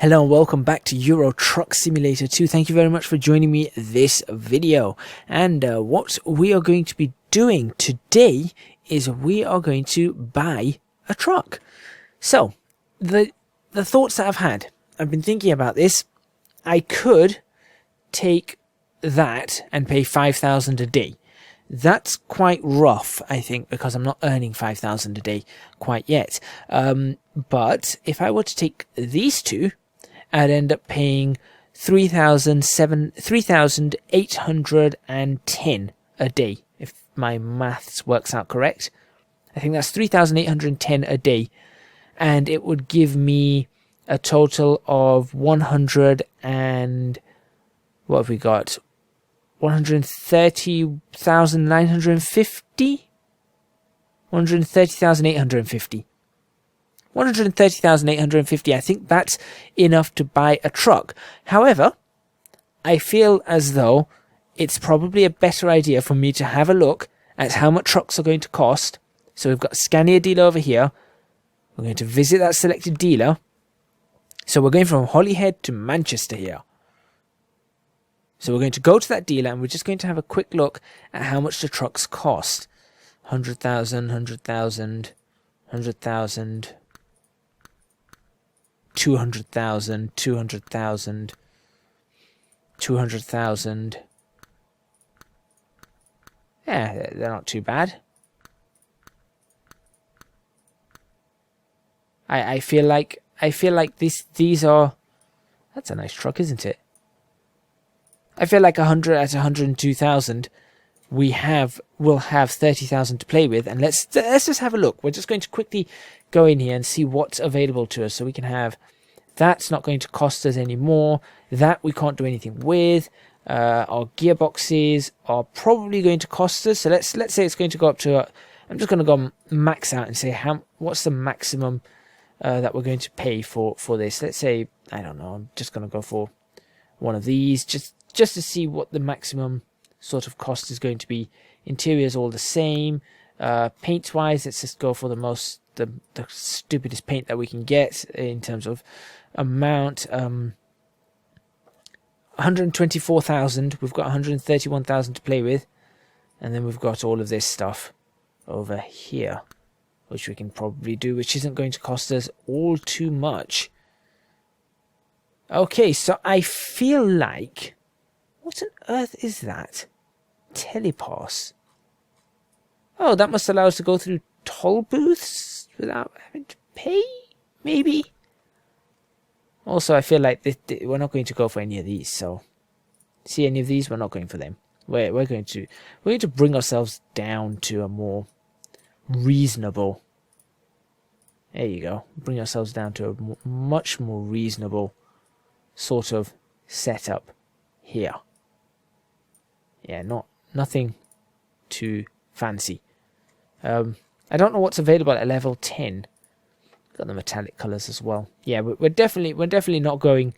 Hello and welcome back to Euro Truck Simulator 2. Thank you very much for joining me this video. And what we are going to be doing today is we are going to buy a truck. So, the thoughts that I've had, I've been thinking about this. I could take that and pay 5,000 a day. That's quite rough, I think, because I'm not earning 5,000 a day quite yet. But if I were to take these two, I'd end up paying 3,810 a day, if my maths works out correct. I think that's 3,810 a day, and it would give me a total of 130,950? 130,850. 130,850. I think that's enough to buy a truck. However, I feel as though it's probably a better idea for me to have a look at how much trucks are going to cost. So we've got a Scania dealer over here. We're going to visit that selected dealer. So we're going from Holyhead to Manchester here. So we're going to go to that dealer and we're just going to have a quick look at how much the trucks cost. 100,000, 100,000, 100,000. 200,000, 200,000, 200,000. Yeah, they're not too bad. I feel like these are. That's a nice truck, isn't it? I feel like 100 at 102,000, we'll have 30,000 to play with, and let's just have a look. We're just going to quickly go in here and see what's available to us. So we can have that's not going to cost us any more. That we can't do anything with. Our gearboxes are probably going to cost us. So let's say it's going to go up to. I'm just going to go max out and say what's the maximum that we're going to pay for this. Let's say, I don't know. I'm just going to go for one of these just to see what the maximum sort of cost is going to be. Interior is all the same. Paint wise, let's just go for the stupidest paint that we can get in terms of amount. 124,000. We've got 131,000 to play with, and then we've got all of this stuff over here, which we can probably do, which isn't going to cost us all too much. Okay, so I feel like, what on earth is that? Telepass. Oh, that must allow us to go through toll booths without having to pay, maybe? Also, I feel like we're not going to go for any of these, so... See any of these? We're not going for them. We're going to bring ourselves down to a more reasonable... There you go. Bring ourselves down to a much more reasonable sort of setup here. Yeah, nothing too fancy. I don't know what's available at level 10. Got the metallic colors as well. Yeah, we're definitely not going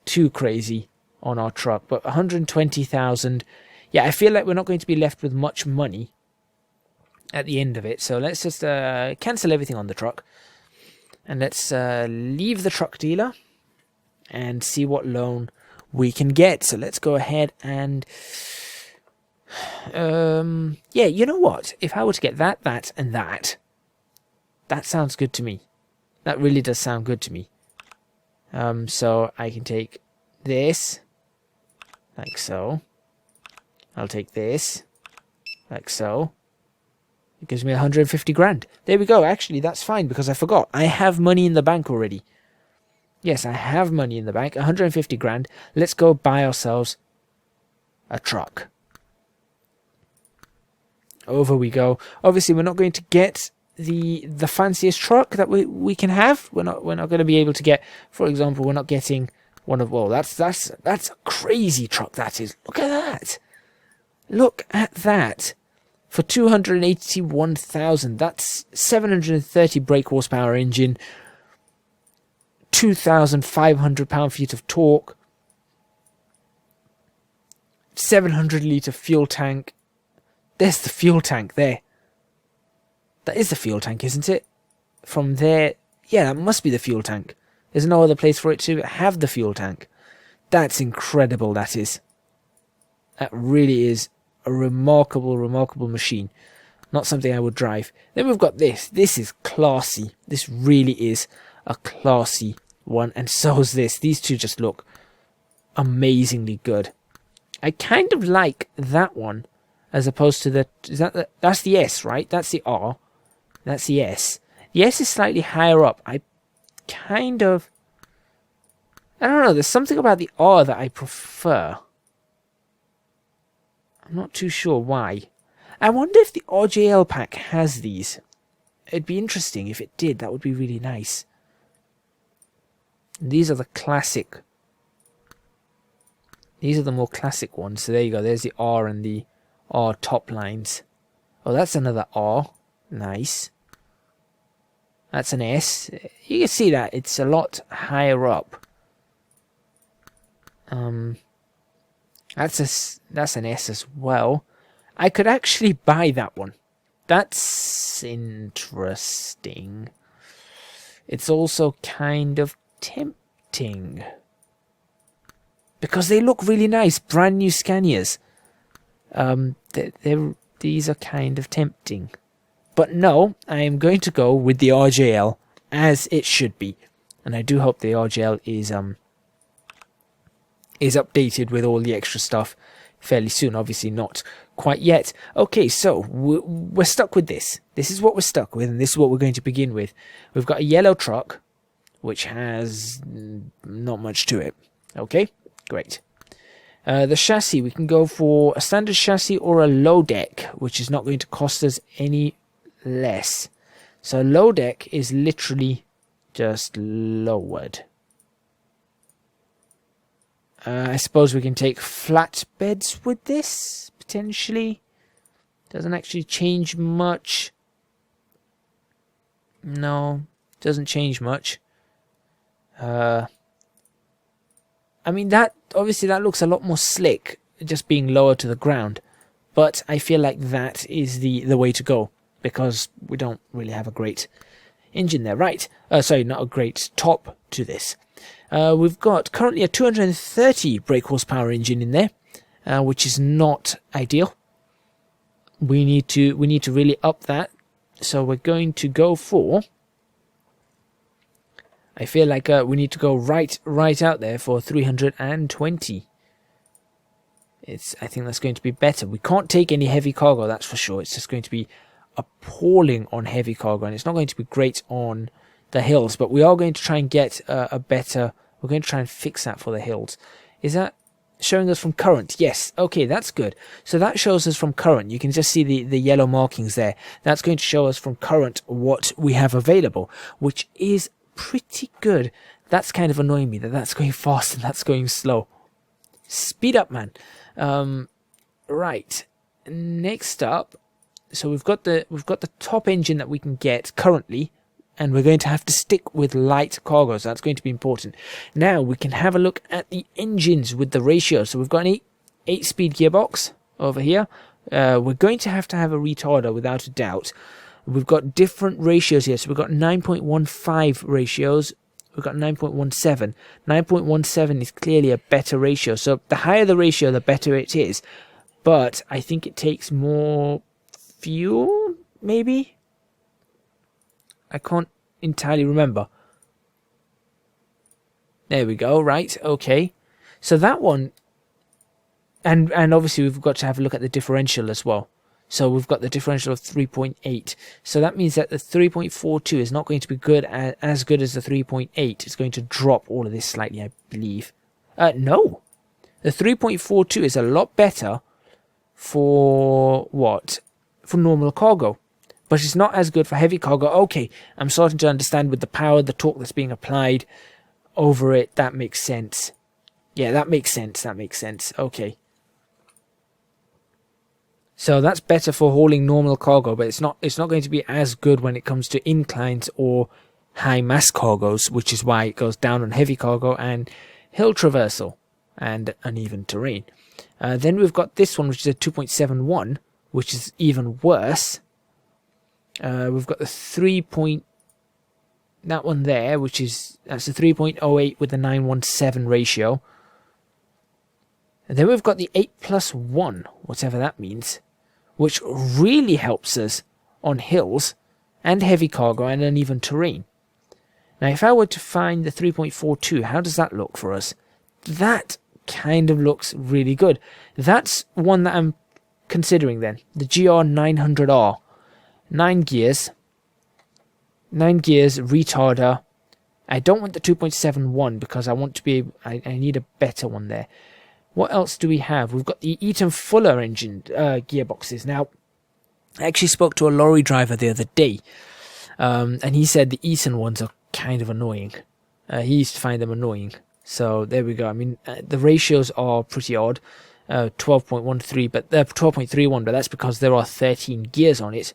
too crazy on our truck, but 120,000. Yeah, I feel like we're not going to be left with much money at the end of it. So let's just cancel everything on the truck, and let's leave the truck dealer and see what loan we can get. So let's go ahead and yeah, you know what? If I were to get that, and that sounds good to me. That really does sound good to me. So I can take this, like so. I'll take this, like so. It gives me 150 grand. There we go. Actually, that's fine because I forgot. I have money in the bank already. Yes, I have money in the bank. 150 grand. Let's go buy ourselves a truck. Over we go. Obviously, we're not going to get the fanciest truck that we can have. We're not going to be able to get, for example, we're not getting one of, well, that's a crazy truck that is. Look at that. Look at that. For 281,000, that's 730 brake horsepower engine, 2,500 pound-feet of torque, 700 litre fuel tank. There's the fuel tank there. That is the fuel tank, isn't it? From there, yeah, that must be the fuel tank. There's no other place for it to have the fuel tank. That's incredible, that is. That really is a remarkable, remarkable machine. Not something I would drive. Then we've got this. This is classy. This really is a classy one. And so is this. These two just look amazingly good. I kind of like that one as opposed to the... That's the S, right? That's the R. That's the S. The S is slightly higher up. I don't know. There's something about the R that I prefer. I'm not too sure why. I wonder if the RJL pack has these. It'd be interesting if it did. That would be really nice. These are the classic. These are the more classic ones. So there you go. There's the R and the R top lines. Oh, that's another R. Nice. That's an S. You can see that. It's a lot higher up. That's an S as well. I could actually buy that one. That's interesting. It's also kind of tempting. Because they look really nice. Brand new Scanias. These are kind of tempting. But no, I am going to go with the RJL as it should be. And I do hope the RJL is updated with all the extra stuff fairly soon. Obviously not quite yet. Okay, so we're stuck with this. This is what we're stuck with, and this is what we're going to begin with. We've got a yellow truck, which has not much to it. Okay, great. The chassis, we can go for a standard chassis or a low deck, which is not going to cost us any less. So low deck is literally just lowered. I suppose we can take flatbeds with this, potentially. Doesn't actually change much. No, doesn't change much. I mean, obviously that looks a lot more slick, just being lower to the ground. But I feel like that is the way to go, because we don't really have a great engine there. Right, sorry, not a great top to this. We've got currently a 230 brake horsepower engine in there, which is not ideal. We need to really up that. So we're going to go for... I feel like we need to go right out there for 320. I think that's going to be better. We can't take any heavy cargo, that's for sure. It's just going to be appalling on heavy cargo, and it's not going to be great on the hills. But we are going to try and get a better... We're going to try and fix that for the hills. Is that showing us from current? Yes. Okay, that's good. So that shows us from current. You can just see the yellow markings there. That's going to show us from current what we have available, which is pretty good. That's kind of annoying me that that's going fast and that's going slow. Speed up, man. Right. Next up, so we've got the top engine that we can get currently, and we're going to have to stick with light cargo, so that's going to be important. Now we can have a look at the engines with the ratio. So we've got an 8-speed gearbox over here. We're going to have a retarder without a doubt. We've got different ratios here. So we've got 9.15 ratios. We've got 9.17. 9.17 is clearly a better ratio. So the higher the ratio, the better it is. But I think it takes more fuel, maybe? I can't entirely remember. There we go, right, okay. So that one, and obviously we've got to have a look at the differential as well. So we've got the differential of 3.8. So that means that the 3.42 is not going to be good as good as the 3.8. It's going to drop all of this slightly, I believe. No. The 3.42 is a lot better for what? For normal cargo. But it's not as good for heavy cargo. Okay, I'm starting to understand with the power, the torque that's being applied over it. That makes sense. Yeah, that makes sense. That makes sense. Okay. So that's better for hauling normal cargo, but it's not going to be as good when it comes to inclines or high mass cargoes, which is why it goes down on heavy cargo and hill traversal and uneven terrain. Then we've got this one, which is a 2.71, which is even worse. We've got the 3.9 that one there, that's a 3.08 with the 917 ratio. And then we've got the 8+1, whatever that means, which really helps us on hills and heavy cargo and uneven terrain. Now, if I were to find the 3.42, how does that look for us? That kind of looks really good. That's one that I'm considering then. The GR900R. 9 gears, retarder. I don't want the 2.71 because I want to be able, I need a better one there. What else do we have? We've got the Eaton Fuller engine gearboxes. Now, I actually spoke to a lorry driver the other day, and he said the Eaton ones are kind of annoying. He used to find them annoying. So there we go. I mean, the ratios are pretty odd. 12.13, but 12.31, but that's because there are 13 gears on it.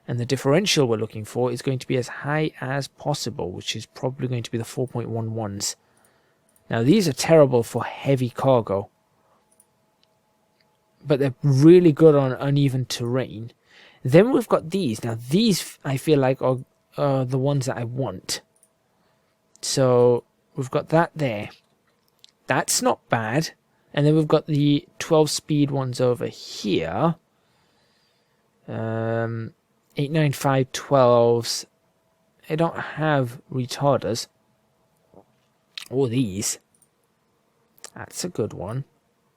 And the differential we're looking for is going to be as high as possible, which is probably going to be the 4.11s. Now, these are terrible for heavy cargo, but they're really good on uneven terrain. Then we've got these. Now, these I feel like are the ones that I want. So we've got that there. That's not bad. And then we've got the 12-speed ones over here. 895 12s. I don't have retarders. Oh, these. That's a good one.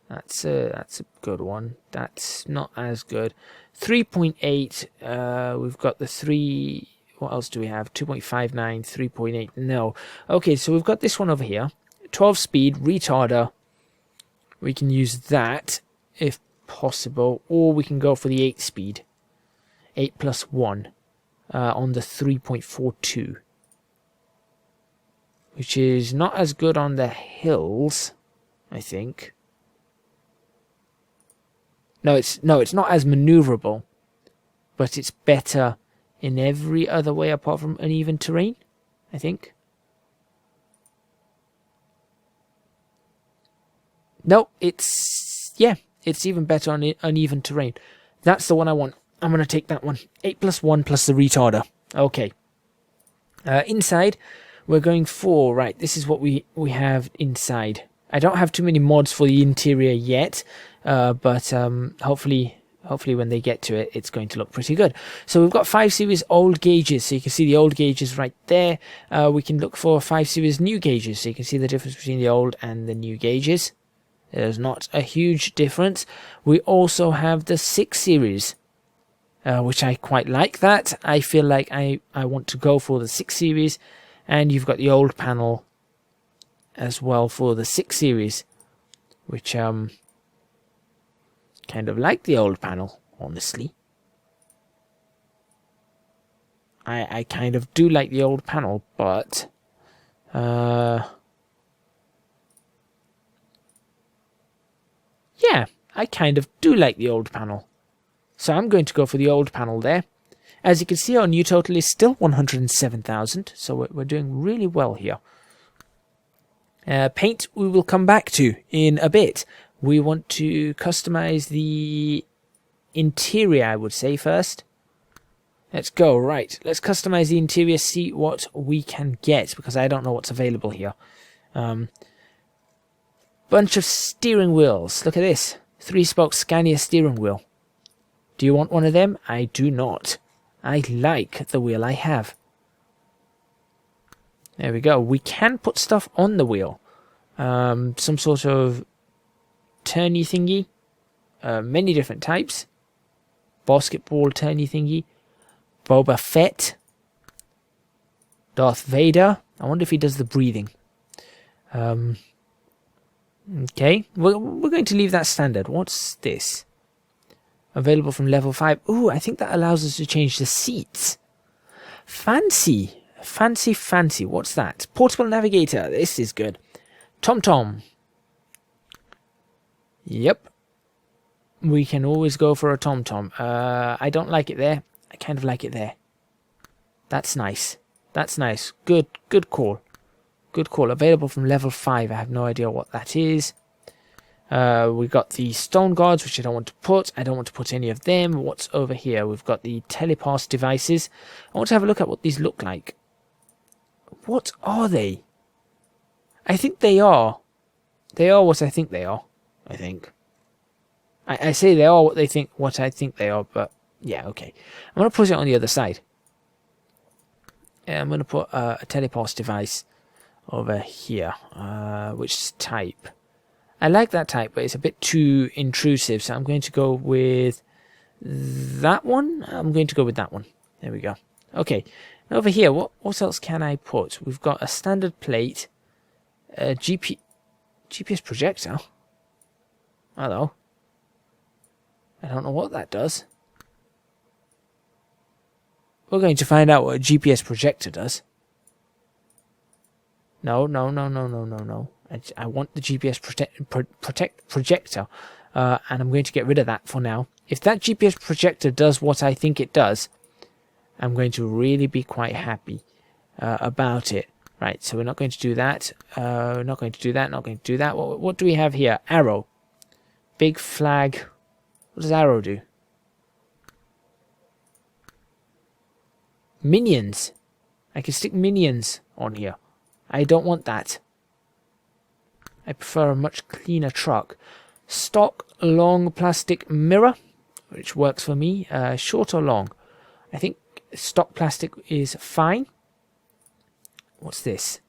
That's a good one. That's not as good. 3.8. We've got the 3. What else do we have? 2.59, 3.8. No. Okay, so we've got this one over here. 12-speed retarder. We can use that if possible, or we can go for the 8-speed. 8+1 on the 3.42. Which is not as good on the hills, I think. No, it's not as maneuverable, but it's better in every other way apart from uneven terrain, I think. No, it's even better on uneven terrain. That's the one I want. I'm going to take that one. 8+1 plus the retarder. Okay. Inside, we're going for, right, this is what we have inside. I don't have too many mods for the interior yet, but hopefully when they get to it, it's going to look pretty good. So we've got 5 Series old gauges, so you can see the old gauges right there. We can look for 5 Series new gauges, so you can see the difference between the old and the new gauges. There's not a huge difference. We also have the 6 Series, which I quite like that. I feel like I want to go for the 6 Series, and you've got the old panel as well for the 6 Series, which kind of like the old panel, honestly. I kind of do like the old panel, but yeah, I kind of do like the old panel. So I'm going to go for the old panel there. As you can see, our new total is still 107,000, so we're doing really well here. Paint we will come back to in a bit. We want to customize the interior, I would say, first. Let's go, right. Let's customize the interior, see what we can get, because I don't know what's available here. Bunch of steering wheels. Look at this. 3-spoke Scania steering wheel. Do you want one of them? I do not. I like the wheel I have. There we go. We can put stuff on the wheel. Some sort of turny thingy. Many different types. Basketball turny thingy. Boba Fett. Darth Vader. I wonder if he does the breathing. Okay. We're going to leave that standard. What's this? Available from level 5. Ooh, I think that allows us to change the seats. Fancy. Fancy. What's that? Portable navigator. This is good. TomTom. Yep. We can always go for a TomTom. I don't like it there. I kind of like it there. That's nice. That's nice. Good call. Good call. Available from level 5. I have no idea what that is. We've got the stone guards, which I don't want to put. I don't want to put any of them. What's over here? We've got the telepass devices. I want to have a look at what these look like. What are they? I think they are. They are what I think they are. I think. I say they are what I think they are, but yeah, okay. I'm going to put it on the other side. I'm going to put a telepass device over here. Which type? I like that type, but it's a bit too intrusive, so I'm going to go with that one. I'm going to go with that one. There we go. Okay. Now over here, what else can I put? We've got a standard plate, a GPS projector. Hello. I don't know what that does. We're going to find out what a GPS projector does. No. I want the GPS projector, and I'm going to get rid of that for now. If that GPS projector does what I think it does, I'm going to really be quite happy about it. Right, so we're not going to do that. Not going to do that. Not going to do that. What do we have here? Arrow. Big flag. What does arrow do? Minions. I can stick minions on here. I don't want that. I prefer a much cleaner truck. Stock long plastic mirror, which works for me. Short or long? I think stock plastic is fine. What's this?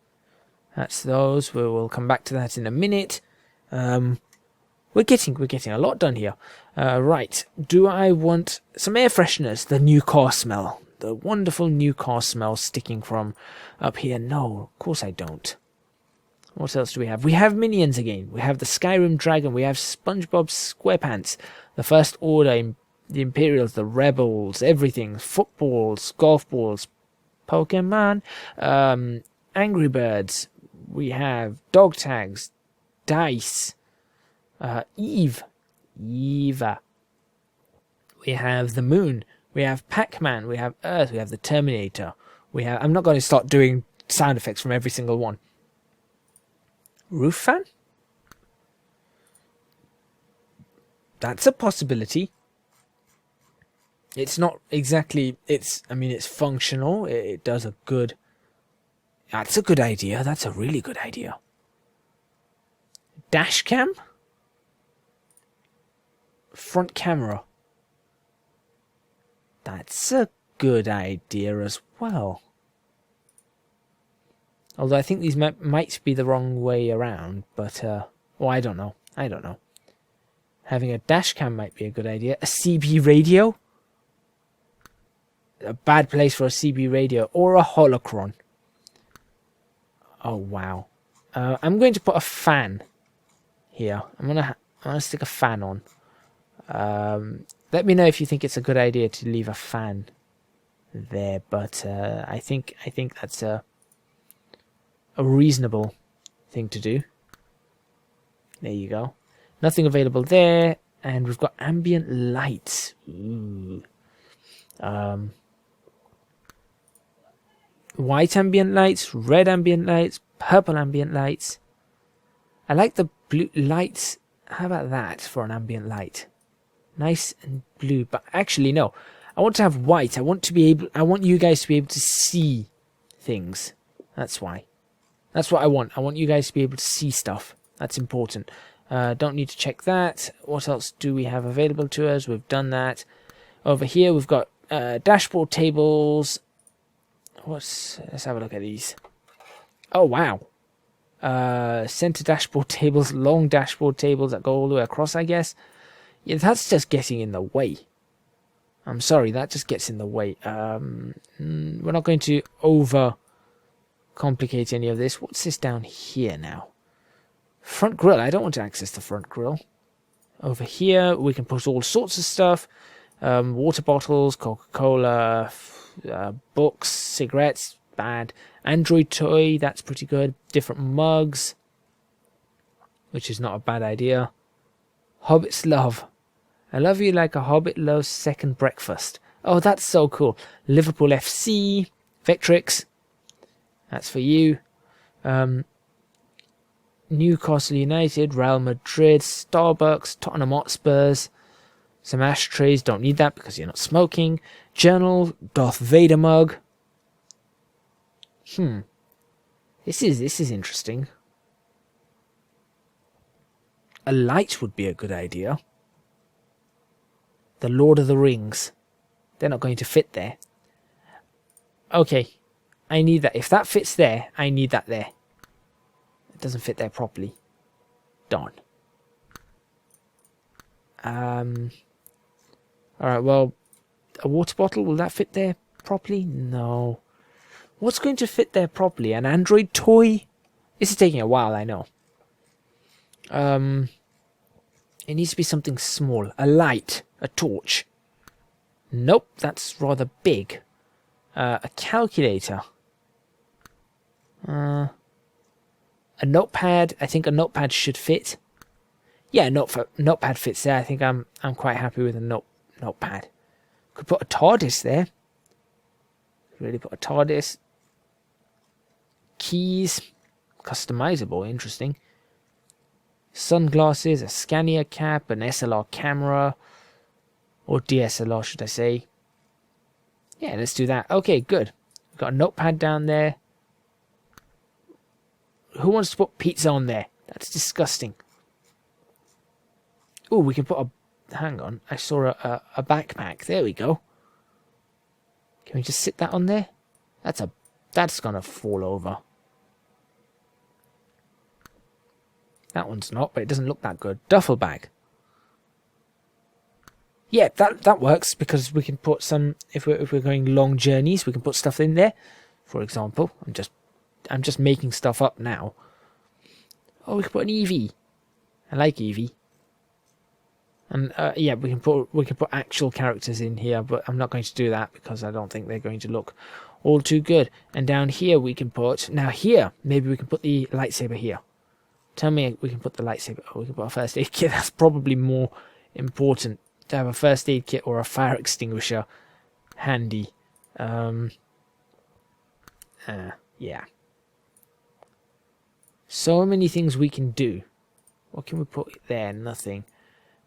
That's those. We'll come back to that in a minute. We're getting a lot done here. Right. Do I want some air fresheners? The new car smell. The wonderful new car smell sticking from up here. No, of course I don't. What else do we have? We have minions again. We have the Skyrim Dragon. We have SpongeBob SquarePants. The First Order, the Imperials, the Rebels, everything. Footballs, golf balls, Pokemon, Angry Birds. We have dog tags, dice, Eva. We have the moon. We have Pac-Man. We have Earth. We have the Terminator. We have. I'm not going to start doing sound effects from every single one. Roof fan? That's a possibility. It's not exactly. I mean, it's functional. It does a good. That's a good idea. That's a really good idea. Dash cam? Front camera. That's a good idea as well. Although I think these might be the wrong way around, but well, I don't know. Having a dash cam might be a good idea. A CB radio? A bad place for a CB radio. Or a holocron. Oh, wow. I'm going to put a fan here. I'm gonna stick a fan on. Let me know if you think it's a good idea to leave a fan there, but I think that's a reasonable thing to do. There you go. Nothing available there, and we've got ambient lights. Ooh. White ambient lights, red ambient lights, purple ambient lights. I like the blue lights. How about that for an ambient light? Nice and blue, but actually no. I want to have white. I want you guys to be able to see things. That's why. That's what I want. I want you guys to be able to see stuff. That's important. Don't need to check that. What else do we have available to us? We've done that. Over here we've got dashboard tables. Let's have a look at these. Oh wow. Center dashboard tables, long dashboard tables that go all the way across, I guess. Yeah, that's just getting in the way. I'm sorry, that just gets in the way. We're not going to over complicate any of this. What's this down here now? Front grille. I don't want to access the front grille. Over here, we can put all sorts of stuff. Water bottles, Coca-Cola, books, cigarettes, bad. Android toy, that's pretty good. Different mugs, which is not a bad idea. Hobbit's love. I love you like a hobbit loves second breakfast. Oh, that's so cool. Liverpool FC, Vectrix. That's for you. Newcastle United, Real Madrid, Starbucks, Tottenham Hotspurs. Some ashtrays, don't need that because you're not smoking. Journal, Darth Vader mug. This is interesting. A light would be a good idea. The Lord of the Rings. They're not going to fit there. Okay, I need that. If that fits there, I need that there. It doesn't fit there properly. Darn. Alright, well, a water bottle, will that fit there properly? No. What's going to fit there properly? An Android toy? This is taking a while, I know. It needs to be something small. A light. A torch. Nope, that's rather big. A calculator. A notepad. I think a notepad should fit. Yeah, notepad fits there. I think I'm quite happy with a notepad. Could put a TARDIS there. Could really put a TARDIS. Keys. Customizable. Interesting. Sunglasses. A Scania cap. An SLR camera. Or DSLR, should I say. Yeah, let's do that. Okay, good. We've got a notepad down there. Who wants to put pizza on there? That's disgusting. Oh, we can put a... Hang on. I saw a backpack. There we go. Can we just sit that on there? That's gonna fall over. That one's not, but it doesn't look that good. Duffel bag. Yeah, that works because we can put some, if we're going long journeys, we can put stuff in there. For example, I'm just making stuff up now. Oh, we can put an EV. I like EV. And yeah, we can put actual characters in here, but I'm not going to do that because I don't think they're going to look all too good. And down here we can put, now here maybe we can put the lightsaber here. Tell me we can put the lightsaber. Oh, we can put a first aid kit. That's probably more important. To have a first aid kit or a fire extinguisher handy. Yeah. So many things we can do. What can we put there? Nothing.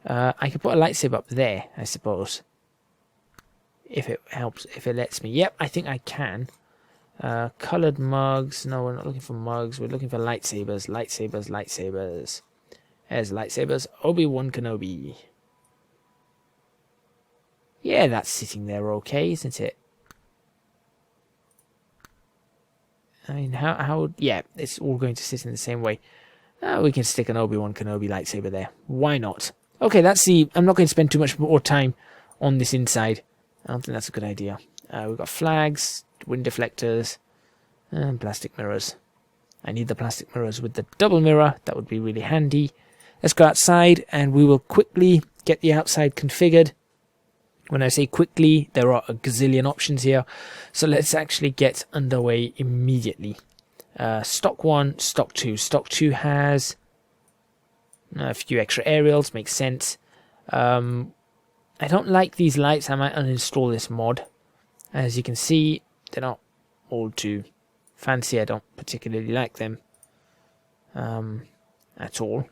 I could put a lightsaber up there, I suppose. If it helps, if it lets me. Yep, I think I can. Coloured mugs. No, we're not looking for mugs. We're looking for lightsabers. Lightsabers. There's lightsabers. Obi-Wan Kenobi. Yeah, that's sitting there okay, isn't it? I mean, how yeah, it's all going to sit in the same way. We can stick an Obi-Wan Kenobi lightsaber there. Why not? Okay, I'm not going to spend too much more time on this inside. I don't think that's a good idea. We've got flags, wind deflectors, and plastic mirrors. I need the plastic mirrors with the double mirror. That would be really handy. Let's go outside, and we will quickly get the outside configured. When I say quickly, there are a gazillion options here. So let's actually get underway immediately. Stock 1, Stock 2. Stock 2 has a few extra aerials, makes sense. I don't like these lights. I might uninstall this mod. As you can see, they're not all too fancy. I don't particularly like them at all.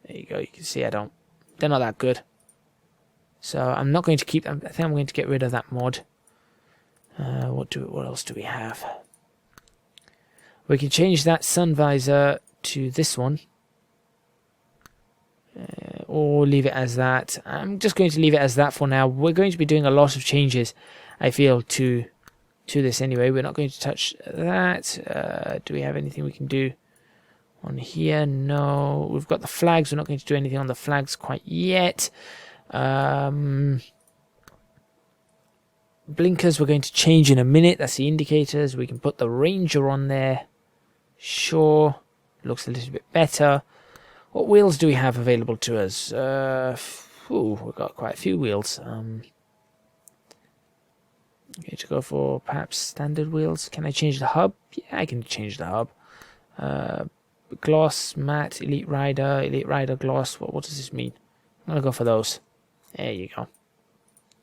There you go. You can see they're not that good. So I'm not going to keep them. I think I'm going to get rid of that mod. What else do we have? We can change that sun visor to this one. Or leave it as that. I'm just going to leave it as that for now. We're going to be doing a lot of changes, I feel, to this anyway. We're not going to touch that. Do we have anything we can do on here? No. We've got the flags. We're not going to do anything on the flags quite yet. Blinkers we're going to change in a minute. That's the indicators. We can put the Ranger on there. Sure. Looks a little bit better. What wheels do we have available to us? We've got quite a few wheels. I'm going to go for perhaps standard wheels. Can I change the hub? Yeah, I can change the hub. Gloss, matte, Elite Rider gloss. What does this mean? I'm going to go for those. There you go.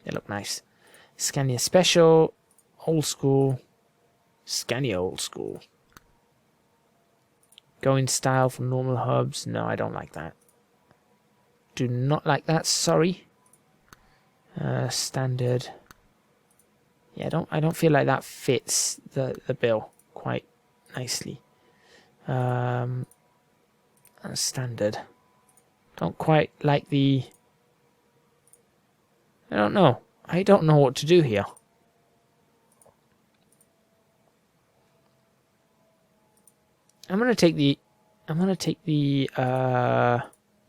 They look nice. Scania Special, Old School, Scania Old School. Go in style for normal hubs. No, I don't like that. Do not like that, sorry. Standard. Yeah, I don't feel like that fits the bill quite nicely. That's standard. Don't quite like the... I don't know. I don't know what to do here. I'm going to take the... yeah,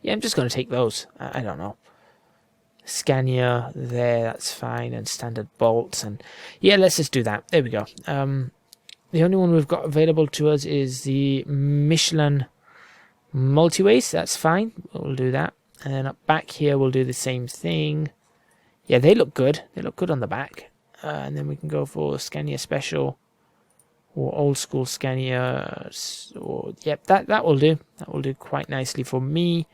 I'm just going to take those. I don't know. Scania there, that's fine, and standard bolts, and yeah, let's just do that. There we go. The only one we've got available to us is the Michelin multi-waste. That's fine, we'll do that. And up back here we'll do the same thing. Yeah, they look good. They look good on the back. And then we can go for Scania Special or old school Scania. Or yep, that will do. That will do quite nicely for me.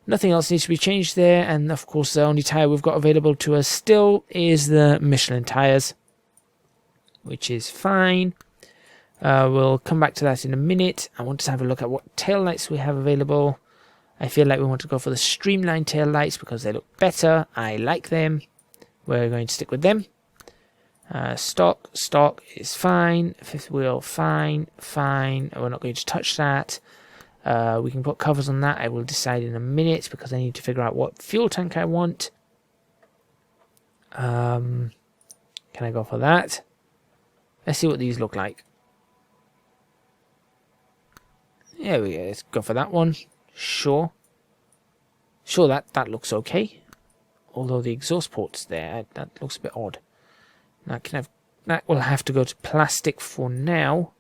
Nothing else needs to be changed there, and of course the only tyre we've got available to us still is the Michelin tyres, which is fine. We'll come back to that in a minute. I want to have a look at what tail lights we have available. I feel like we want to go for the streamlined tail lights because they look better. I like them. We're going to stick with them. Stock is fine. Fifth wheel, fine. We're not going to touch that. We can put covers on that. I will decide in a minute because I need to figure out what fuel tank I want. Can I go for that? Let's see what these look like. There we go. Let's go for that one. Sure, that looks okay. Although the exhaust port's there, that looks a bit odd. Now, that will have to go to plastic for now.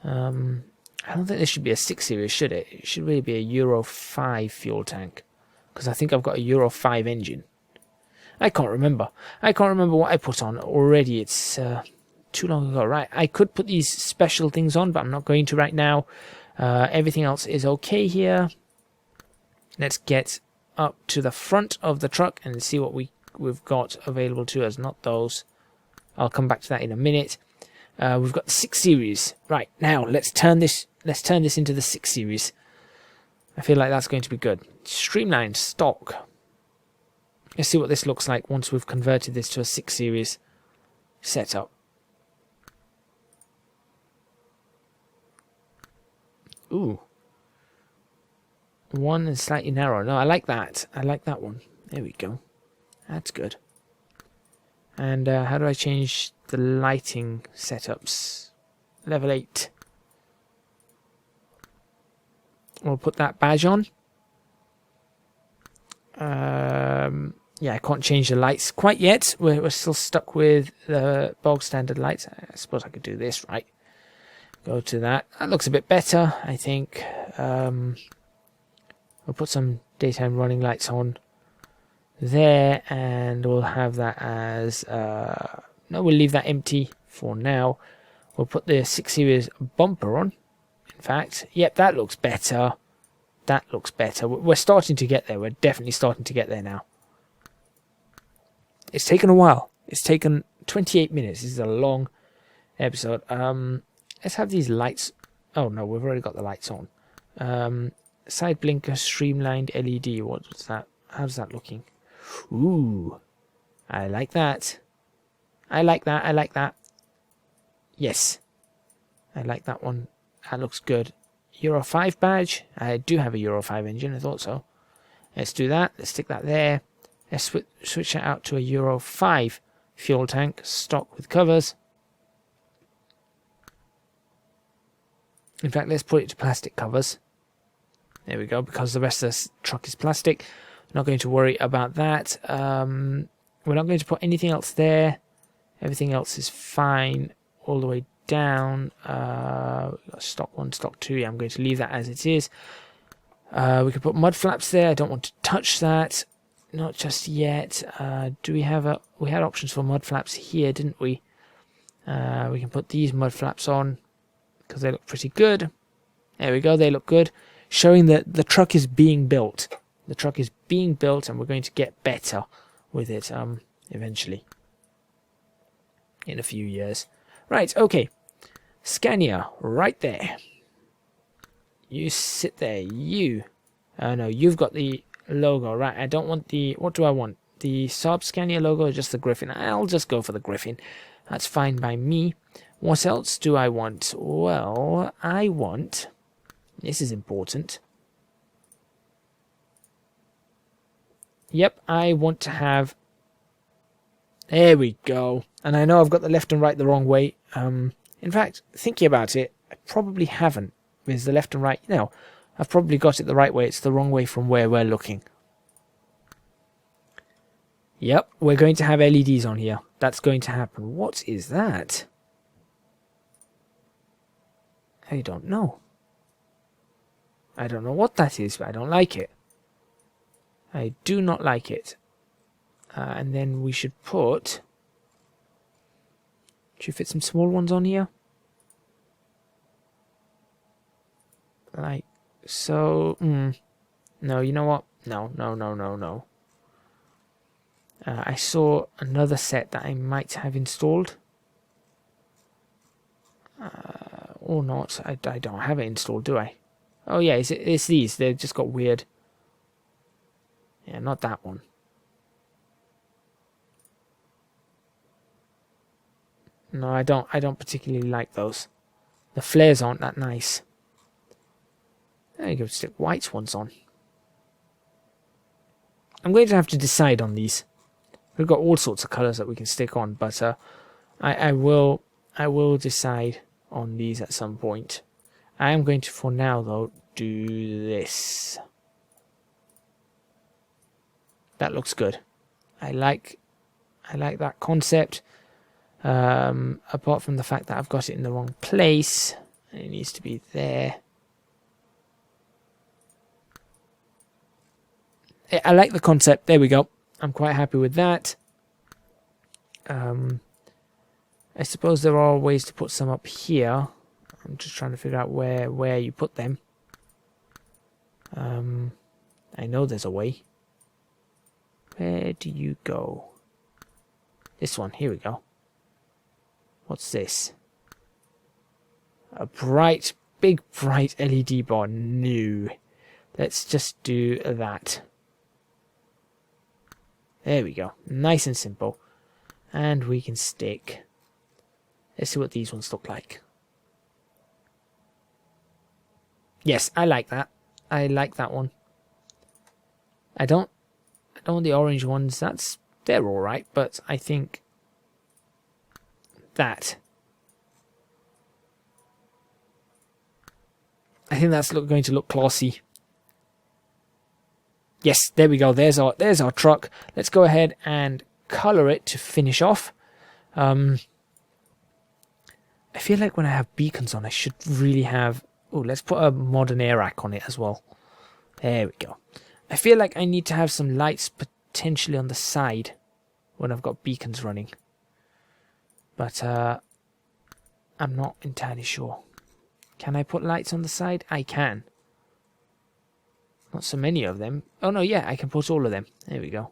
I don't think this should be a 6 Series, should it? It should really be a Euro 5 fuel tank. Because I think I've got a Euro 5 engine. I can't remember. I can't remember what I put on already. It's too long ago. Right, I could put these special things on, but I'm not going to right now. Everything else is okay here. Let's get up to the front of the truck and see what we've got available to us. Not those. I'll come back to that in a minute. We've got the 6 Series. Right, now let's turn this into the 6 Series. I feel like that's going to be good. Streamlined stock. Let's see what this looks like once we've converted this to a 6 Series setup. Ooh. One is slightly narrow. No, I like that. I like that one. There we go. That's good. And how do I change the lighting setups? Level 8. We'll put that badge on. Yeah, I can't change the lights quite yet. We're still stuck with the bog standard lights. I suppose I could do this, right? Go to that. That looks a bit better, I think. We'll put some daytime running lights on there, and we'll have that as... no, we'll leave that empty for now. We'll put the 6 Series bumper on. In fact, yep, that looks better. That looks better. We're starting to get there. We're definitely starting to get there now. It's taken a while. It's taken 28 minutes. This is a long episode. Let's have these lights. Oh no, we've already got the lights on. Side blinker, streamlined LED. What's that? How's that looking? Ooh, I like that. I like that. I like that. Yes, I like that one. That looks good. Euro 5 badge. I do have a Euro 5 engine. I thought so. Let's do that. Let's stick that there. Let's switch that out to a Euro 5 fuel tank, stock with covers. In fact, let's put it to plastic covers. There we go, because the rest of the truck is plastic. Not going to worry about that. We're not going to put anything else there. Everything else is fine all the way down. Stock 1, stock 2. Yeah, I'm going to leave that as it is. We could put mud flaps there. I don't want to touch that. Not just yet. Do we have we had options for mud flaps here, didn't we? We can put these mud flaps on because they look pretty good. There we go. They look good, showing that the truck is being built. The truck is being built, and we're going to get better with it eventually in a few years. Right. Okay. Scania, right there. You sit there. You. No, you've got the logo, right? I don't want the... What do I want? The Saab Scania logo or just the Griffin? I'll just go for the Griffin. That's fine by me. What else do I want? Well, I want... This is important. Yep, I want to have... There we go. And I know I've got the left and right the wrong way. In fact, thinking about it, I probably haven't. With the left and right, no, I've probably got it the right way. It's the wrong way from where we're looking. Yep, we're going to have LEDs on here. That's going to happen. What is that? I don't know. I don't know what that is, but I don't like it. I do not like it. And then we should put... Should we fit some small ones on here? Like so. No, you know what? No. I saw another set that I might have installed. Or not. I don't have it installed, do I? Oh yeah, it's these. They've just got weird. Yeah, not that one. No, I don't particularly like those. The flares aren't that nice. There you go, stick white ones on. I'm going to have to decide on these. We've got all sorts of colours that we can stick on, but I will decide on these at some point. I am going to, for now though, do this. That looks good. I like that concept. Apart from the fact that I've got it in the wrong place, and it needs to be there. I like the concept. There we go. I'm quite happy with that. I suppose there are ways to put some up here. I'm just trying to figure out where you put them. I know there's a way. Where do you go? This one. Here we go. What's this? A bright, big bright LED bar. No. Let's just do that. There we go. Nice and simple. And we can stick. Let's see what these ones look like. Yes, I like that. I like that one. I don't want the orange ones. They're alright, but I think that's going to look classy. Yes, there we go. There's our truck. Let's go ahead and colour it to finish off. I feel like when I have beacons on, I should really have... Oh, let's put a modern air rack on it as well. There we go. I feel like I need to have some lights potentially on the side when I've got beacons running. But I'm not entirely sure. Can I put lights on the side? I can. Not so many of them. Oh no, yeah, I can put all of them. There we go.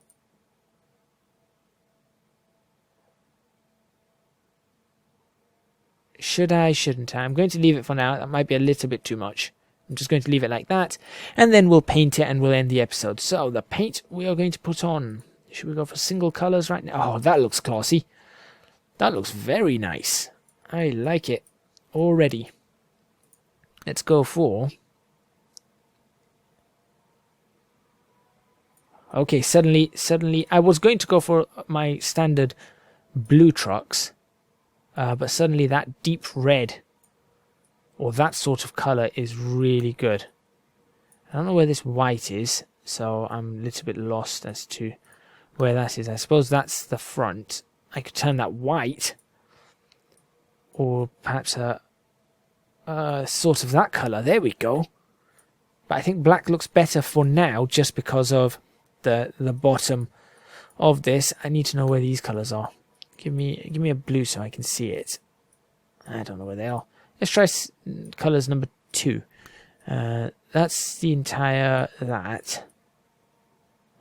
Should I? Shouldn't I? I'm going to leave it for now. That might be a little bit too much. I'm just going to leave it like that. And then we'll paint it and we'll end the episode. So, the paint we are going to put on. Should we go for single colours right now? Oh, that looks classy. That looks very nice. I like it already. Let's go for... Okay, suddenly, I was going to go for my standard blue trucks, but suddenly that deep red, or that sort of colour, is really good. I don't know where this white is, so I'm a little bit lost as to where that is. I suppose that's the front. I could turn that white, or perhaps a sort of that colour. There we go. But I think black looks better for now, just because of the bottom of this. I need to know where these colours are. Give me a blue so I can see it. I don't know where they are. Let's try colours number 2. That's the entire that.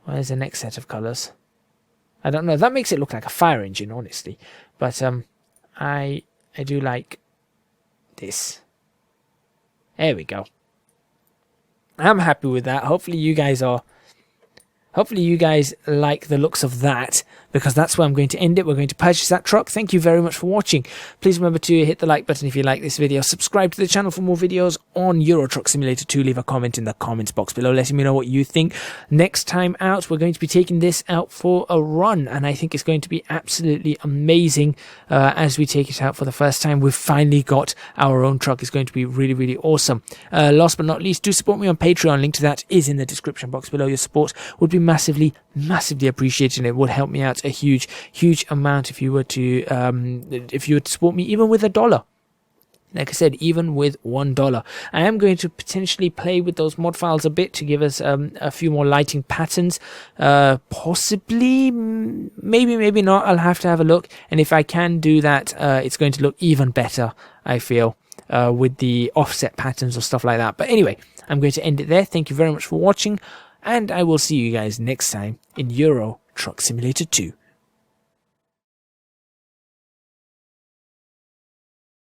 Where's the next set of colours? I don't know. That makes it look like a fire engine, honestly. But I do like this. There we go. I'm happy with that. Hopefully you guys are. hopefully you guys like the looks of that, because that's where I'm going to end it. We're going to purchase that truck. Thank you very much for watching. Please remember to hit the like button if you like this video. Subscribe to the channel for more videos on Euro Truck Simulator 2. Leave a comment in the comments box below letting me know what you think. Next time out, we're going to be taking this out for a run, and I think it's going to be absolutely amazing as we take it out for the first time. We've finally got our own truck. It's going to be really, really awesome. Last but not least, do support me on Patreon. Link to that is in the description box below. Your support would be massively appreciated, and it would help me out a huge amount if you were to support me even with $1. Like I said, even with $1. I am going to potentially play with those mod files a bit to give us a few more lighting patterns. Possibly, maybe not. I'll have to have a look. And if I can do that, it's going to look even better, I feel, with the offset patterns or stuff like that. But anyway, I'm going to end it there. Thank you very much for watching, and I will see you guys next time in Euro Truck Simulator 2.